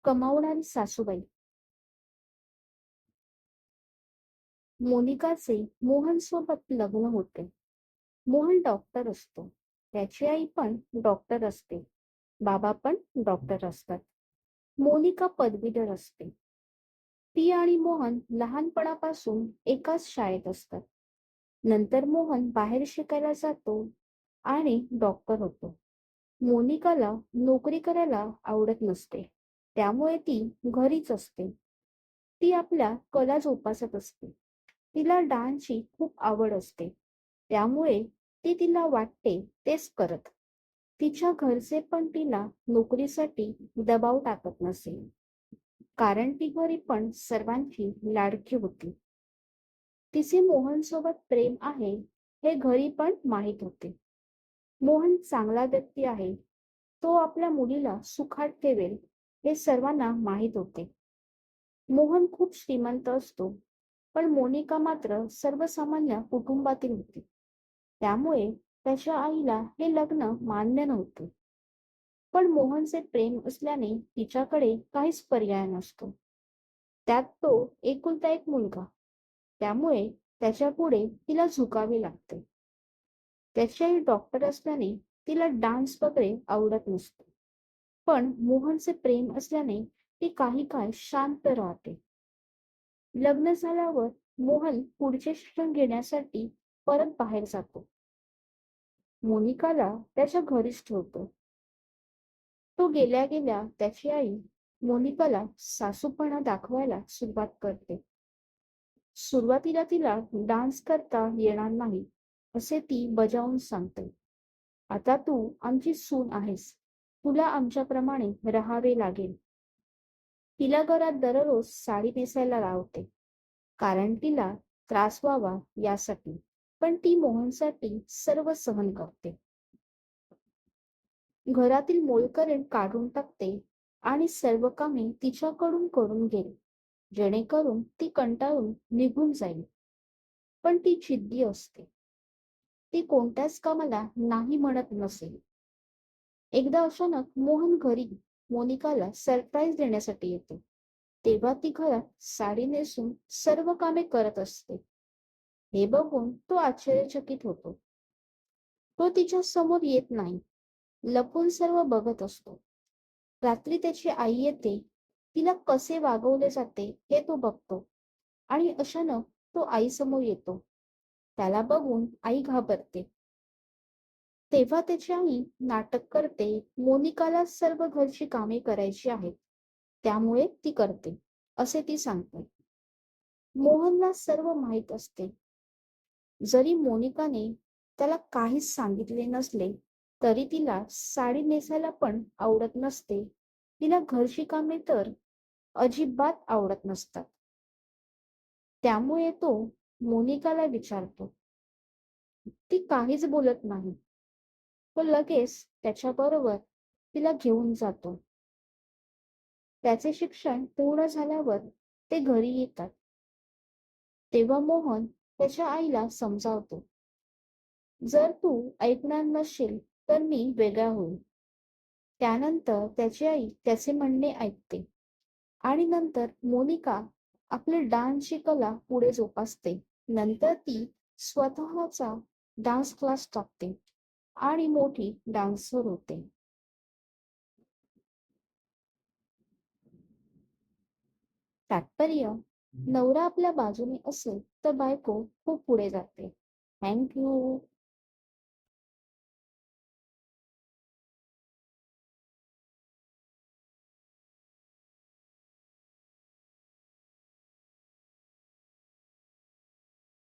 कमावणारी सासूबाई. मोनिकाचे मोहन सोबत लग्न होते. मोहन डॉक्टर असतो. त्याची आई पण डॉक्टर असते. बाबा पण डॉक्टर असतात. मोनिका पदवीधर असते. ती आणि मोहन लहानपणापासून एकाच शाळेत असतात. नंतर मोहन बाहेर शिकायला जातो आणि डॉक्टर होतो. मोनिकाला नोकरी करायला आवडत नसते. त्यामुळे ती घरीच असते. ती आपल्या कला जोपासत असते. तिला डान्सची खूप आवड असते. त्यामुळे ती तिला वाटते तेच करत. तिच्या घरचे पण तिला नोकरीसाठी दबाव टाकत नसे. कारण ती घरी पण सर्वांची लाडकी होती. तिचे मोहनसोबत प्रेम आहे हे घरी पण माहीत होते. मोहन चांगला व्यक्ती आहे. तो आपल्या मुलीला सुखात ठेवेल हे सर्वांना माहीत होते. मोहन खूप श्रीमंत असतो, पण मोनिका मात्र सर्वसामान्य कुटुंबातील होती. त्यामुळे त्याच्या आईला हे लग्न मान्य नव्हते. पण मोहनचे प्रेम असल्याने तिच्याकडे काहीच पर्याय नसतो. त्यात तो एकुलता एक मुलगा. त्यामुळे त्याच्यापुढे तिला झुकावे लागते. त्याची आई डॉक्टर असल्याने तिला डान्स वगैरे आवडत नसतो. पण मोहनचे प्रेम असल्याने ती काही काळ शांत राहते. लग्न झाल्यावर मोहन पुढचे शिक्षण घेण्यासाठी परत बाहेर जातो. मोनिकाला त्याच्या घरीच ठेवतो. तो गेल्या गेल्या त्याची आई मोनिकाला सासूपणा दाखवायला सुरुवात करते. सुरुवातीला तिला डान्स करता येणार नाही असे ती बजावून सांगते. आता तू आमची सून आहेस. तुला आमच्याप्रमाणे राहावे लागेल. तिला घरात दररोज साडी नेसायला लावते. कारण तिला त्रास व्हावा यासाठी. पण ती मोहनसाठी सर्व सहन करते. घरातील मोलकरीण काढून टाकते आणि सर्व कामे तिच्याकडून करून घेईल, जेणेकरून ती कंटाळून निघून जाईल. पण ती जिद्दी असते. ती कोणत्याच कामाला नाही म्हणत नसेल. एकदा अचानक मोहन घरी मोनिकाला सरप्राईज देण्यासाठी येतो. तेव्हा ती घरात साडी नेसून सर्व कामे करत असते. हे बघून तो आश्चर्यचकित होतो. तो तिच्या समोर येत नाही. लपून सर्व बघत असतो. रात्री त्याची आई येते. तिला कसे वागवले जाते हे तो बघतो आणि अचानक तो आईसमोर येतो. त्याला बघून आई घाबरते. तेव्हा त्याची आई नाटक करते. मोनिकाला सर्व घरची कामे करायची आहेत. त्यामुळे ती करते, असे ती सांगते. मोहनला सर्व माहीत असते. जरी मोनिकाने त्याला काहीच सांगितले नसले, तरी तिला साडी नेसायला पण आवडत नसते. तिला घरची कामे तर अजिबात आवडत नसतात. त्यामुळे तो मोनिकाला विचारतो. ती काहीच बोलत नाही. तो लगेच त्याच्याबरोबर तिला घेऊन जातो. त्याचे शिक्षण पूर्ण झाल्यावर ते घरी येतात. तेव्हा मोहन त्याच्या आईला समजावतो. जर तू ऐकणार नसशील तर मी वेगळा होईल. त्यानंतर त्याची आई त्याचे म्हणणे ऐकते आणि नंतर मोनिका आपली डान्सची कला पुढे जोपासते. नंतर ती स्वतःचा डान्स क्लास टाकते आणि मोठी डान्सर होते. तात्पर्य: नवरा आपल्या बाजूने असेल तर बायको खूप पुढे जाते. Thank you.